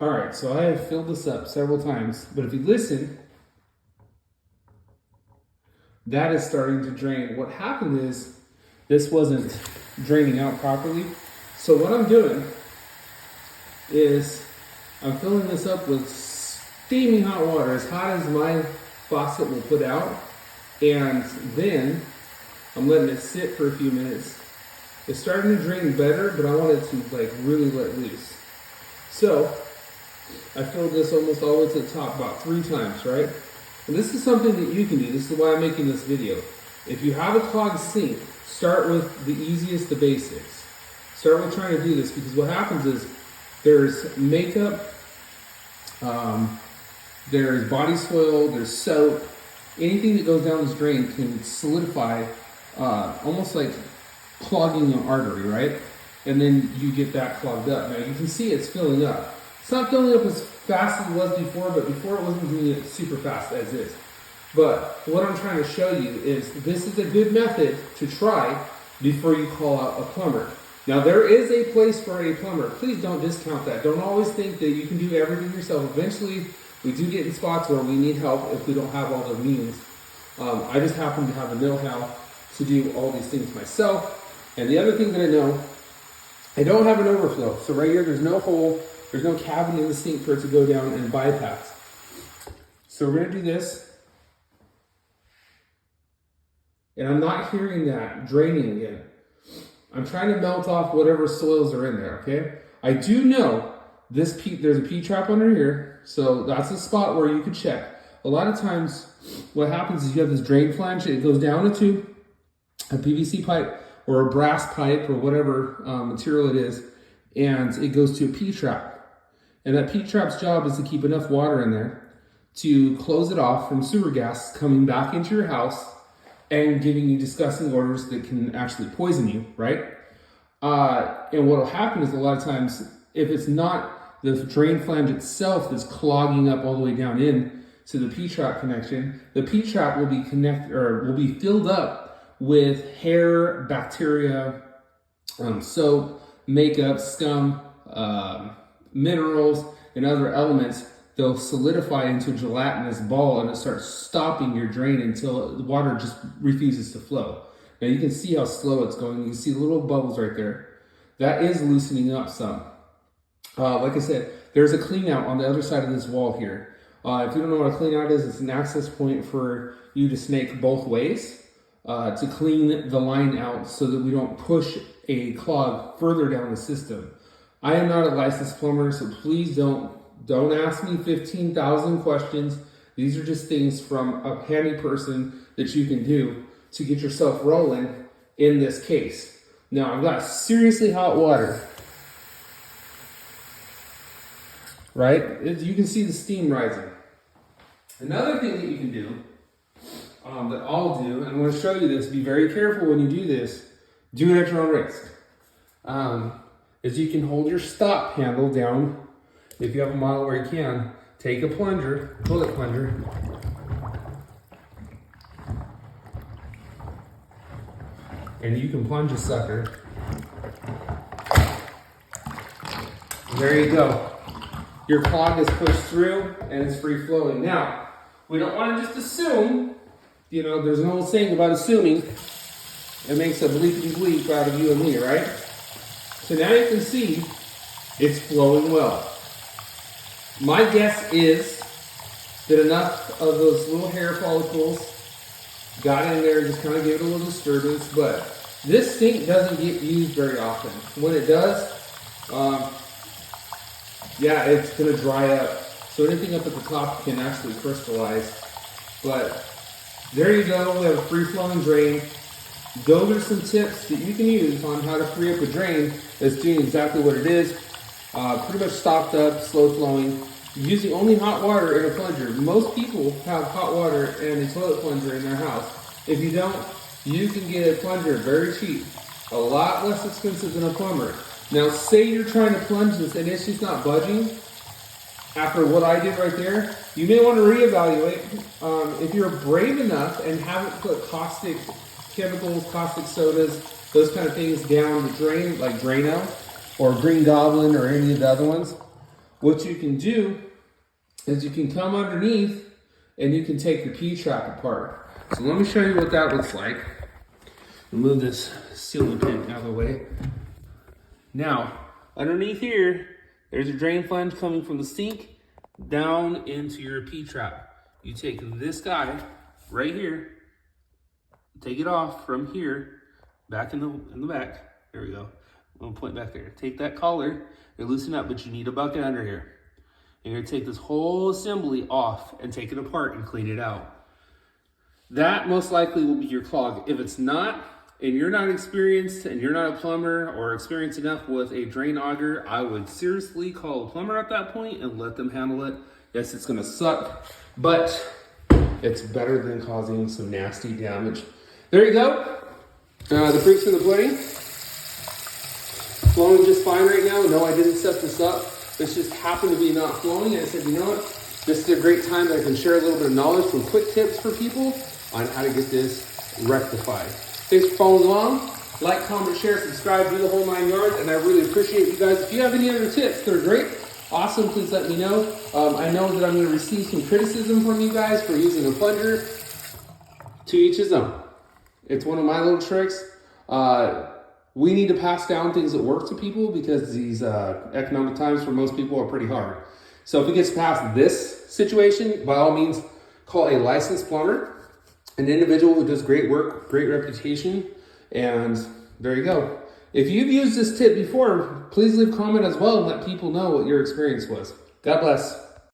All right, so I have filled this up several times, but if you listen, that is starting to drain. What happened is this wasn't draining out properly. So what I'm doing is I'm filling this up with steaming hot water, as hot as my faucet will put out, and then I'm letting it sit for a few minutes. It's starting to drain better, but I want it to like really let loose. So I filled this almost all the way to the top about 3 times, right? And this is something that you can do. This is why I'm making this video. If you have a clogged sink, start with the easiest, the basics. Start with trying to do this, because what happens is there's makeup, there's body soil, there's soap. Anything that goes down this drain can solidify, almost like clogging an artery, right? And then you get that clogged up. Now you can see it's filling up. It's not filling up as fast as it was before, but before it wasn't doing it super fast as is. But what I'm trying to show you is this is a good method to try before you call out a plumber. Now there is a place for a plumber. Please don't discount that. Don't always think that you can do everything yourself. Eventually, we do get in spots where we need help if we don't have all the means. I just happen to have the know-how to do all these things myself. And the other thing that I know, I don't have an overflow. So right here, there's no hole. There's no cavity in the sink for it to go down and bypass. So we're gonna do this. And I'm not hearing that draining again. I'm trying to melt off whatever soils are in there, okay? I do know there's a P-trap under here, so that's a spot where you could check. A lot of times, what happens is you have this drain flange, it goes down a tube, a PVC pipe, or a brass pipe, or whatever material it is, and it goes to a P-trap. And that P-trap's job is to keep enough water in there to close it off from sewer gas coming back into your house and giving you disgusting odors that can actually poison you, right? And what will happen is a lot of times, if it's not the drain flange itself that's clogging up all the way down in to the P-trap connection, the P-trap will be will be filled up with hair, bacteria, soap, makeup, scum, minerals, and other elements. They'll solidify into a gelatinous ball, and it starts stopping your drain until the water just refuses to flow. Now you can see how slow it's going. You can see little bubbles right there. That is loosening up some. Like I said, there's a clean out on the other side of this wall here. If you don't know what a clean out is, it's an access point for you to snake both ways to clean the line out so that we don't push a clog further down the system. I am not a licensed plumber, so please don't ask me 15,000 questions. These are just things from a handy person that you can do to get yourself rolling in this case. Now, I've got seriously hot water, right? You can see the steam rising. Another thing that you can do, that I'll do, and I'm going to show you this, be very careful when you do this, do it at your own risk, is you can hold your stop handle down. If you have a model where you can, take a plunger, toilet plunger, and you can plunge a sucker. There you go. Your clog is pushed through and it's free flowing. Now, we don't want to just assume, there's an old saying about assuming. It makes a bleepity bleep out of you and me, right? So now you can see it's flowing well. My guess is that enough of those little hair follicles got in there and just kind of gave it a little disturbance, but this sink doesn't get used very often. When it does, it's gonna dry up. So anything up at the top can actually crystallize. But there you go, we have a free-flowing drain. Those are some tips that you can use on how to free up a drain that's doing exactly what it is. Pretty much stopped up, slow flowing. Using only hot water in a plunger. Most people have hot water and a toilet plunger in their house. If you don't, you can get a plunger very cheap. A lot less expensive than a plumber. Now say you're trying to plunge this and it's just not budging. After what I did right there, you may want to reevaluate. If you're brave enough and haven't put caustic chemicals, caustic sodas, those kind of things down the drain, like Drano or Green Goblin or any of the other ones, what you can do is you can come underneath and you can take your P-trap apart. So let me show you what that looks like. Move this sealing pin out of the way. Now, underneath here, there's a drain flange coming from the sink down into your P-trap. You take this guy right here, take it off from here, back in the back. There we go. I'm gonna point back there. Take that collar, you loosen up, but you need a bucket under here. And you're gonna take this whole assembly off and take it apart and clean it out. That most likely will be your clog. If it's not, and you're not experienced, and you're not a plumber or experienced enough with a drain auger, I would seriously call a plumber at that point and let them handle it. Yes, it's gonna suck, but it's better than causing some nasty damage. There you go. The proof's in the pudding. Flowing just fine right now. No, I didn't set this up. This just happened to be not flowing. I said, you know what? This is a great time that I can share a little bit of knowledge, some quick tips for people on how to get this rectified. Thanks for following along. Like, comment, share, subscribe, do the whole 9 yards, and I really appreciate you guys. If you have any other tips that are great, awesome, please let me know. I know that I'm going to receive some criticism from you guys for using a plunger. To each his own. It's one of my little tricks. We need to pass down things that work to people because these economic times for most people are pretty hard. So if it gets past this situation, by all means, call a licensed plumber, an individual who does great work, great reputation, and there you go. If you've used this tip before, please leave a comment as well and let people know what your experience was. God bless.